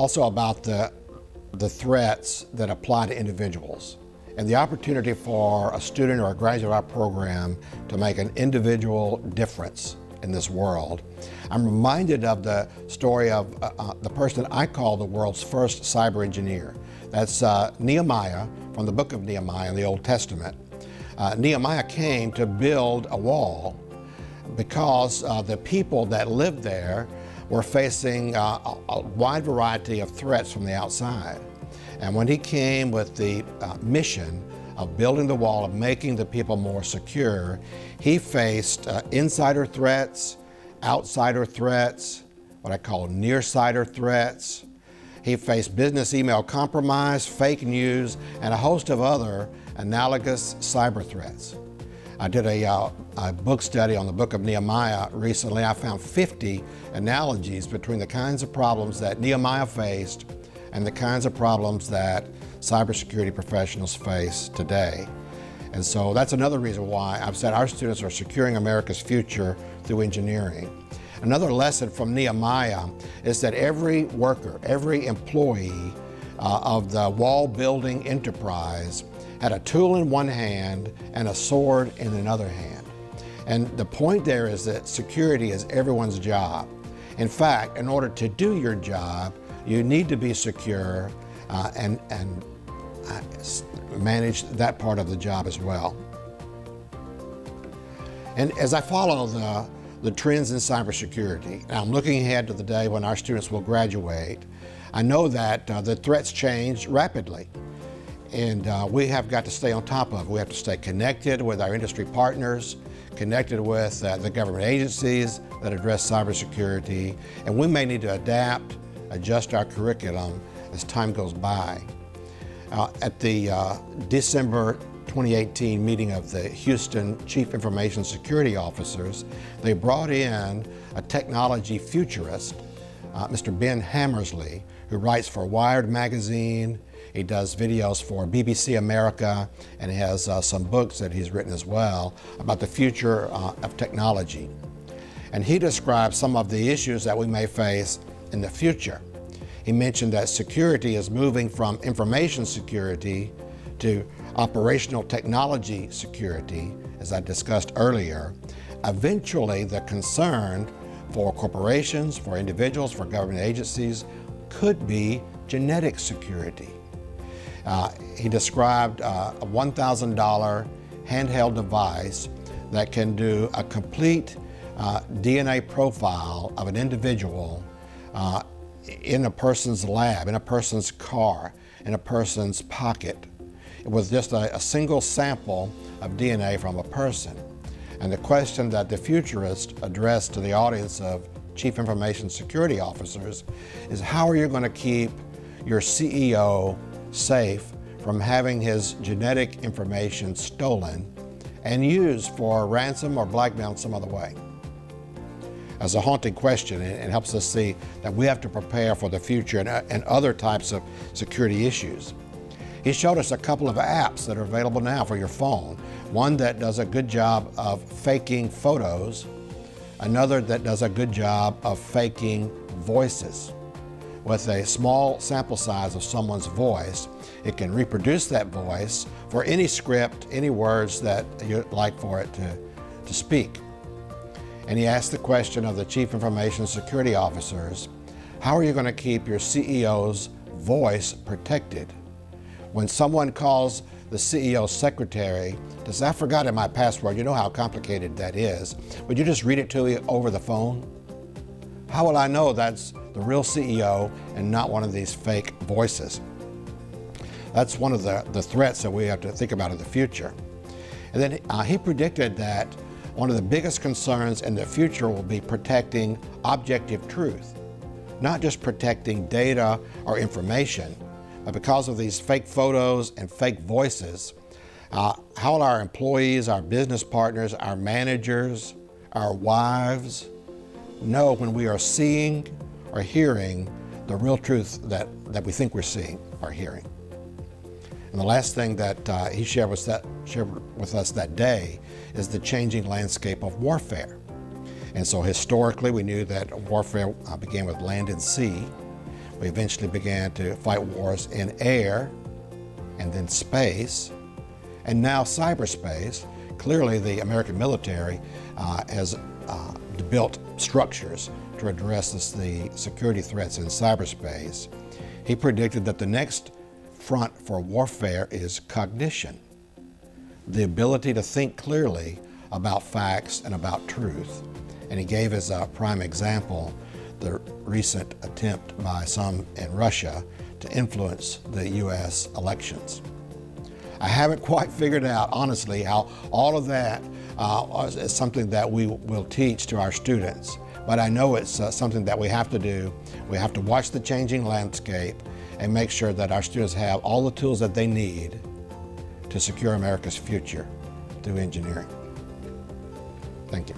also about the threats that apply to individuals and the opportunity for a student or a graduate of our program to make an individual difference in this world. I'm reminded of the story of the person I call the world's first cyber engineer. That's Nehemiah from the book of Nehemiah in the Old Testament. Nehemiah came to build a wall because the people that lived there were facing a wide variety of threats from the outside. And when he came with the mission of building the wall, of making the people more secure, he faced insider threats, outsider threats, what I call nearsider threats. He faced business email compromise, fake news, and a host of other analogous cyber threats. I did a book study on the book of Nehemiah recently. I found 50 analogies between the kinds of problems that Nehemiah faced and the kinds of problems that cybersecurity professionals face today. And so that's another reason why I've said our students are securing America's future through engineering. Another lesson from Nehemiah is that every worker, every employee of the wall building enterprise had a tool in one hand and a sword in another hand. And the point there is that security is everyone's job. In fact, in order to do your job, you need to be secure and manage that part of the job as well. And as I follow the trends in cybersecurity, and I'm looking ahead to the day when our students will graduate, I know that the threats change rapidly. And we have got to stay on top of it. We have to stay connected with our industry partners, connected with the government agencies that address cybersecurity, and we may need to adapt, adjust our curriculum as time goes by. At the December 2018 meeting of the Houston Chief Information Security Officers, they brought in a technology futurist, Mr. Ben Hammersley, who writes for Wired magazine. He does videos for BBC America, and he has some books that he's written as well about the future of technology. And he describes some of the issues that we may face in the future. He mentioned that security is moving from information security to operational technology security, as I discussed earlier. Eventually, the concern for corporations, for individuals, for government agencies could be genetic security. He described a $1,000 handheld device that can do a complete DNA profile of an individual in a person's lab, in a person's car, in a person's pocket, with just a single sample of DNA from a person. And the question that the futurist addressed to the audience of Chief Information Security Officers is, how are you going to keep your CEO safe from having his genetic information stolen and used for ransom or blackmail in some other way? As a haunting question, it helps us see that we have to prepare for the future and other types of security issues. He showed us a couple of apps that are available now for your phone. One that does a good job of faking photos, another that does a good job of faking voices. With a small sample size of someone's voice, it can reproduce that voice for any script, any words that you'd like for it to speak. And he asked the question of the Chief Information Security Officers, how are you going to keep your CEO's voice protected? When someone calls the CEO's secretary to say, I forgot my password, you know how complicated that is, would you just read it to me over the phone? How will I know that's the real CEO and not one of these fake voices? That's one of the threats that we have to think about in the future. And then he predicted that one of the biggest concerns in the future will be protecting objective truth, not just protecting data or information, but because of these fake photos and fake voices, how will our employees, our business partners, our managers, our wives know when we are seeing or hearing the real truth that we think we're seeing or hearing? And the last thing that he shared with us that day is the changing landscape of warfare. And so historically, we knew that warfare began with land and sea. We eventually began to fight wars in air and then space, and now cyberspace. Clearly, the American military has built structures to address the security threats in cyberspace. He predicted that the next front for warfare is cognition, the ability to think clearly about facts and about truth. And he gave as a prime example the recent attempt by some in Russia to influence the U.S. elections. I haven't quite figured out, honestly, how all of that is something that we will teach to our students, but I know it's something that we have to do. We have to watch the changing landscape and make sure that our students have all the tools that they need to secure America's future through engineering. Thank you.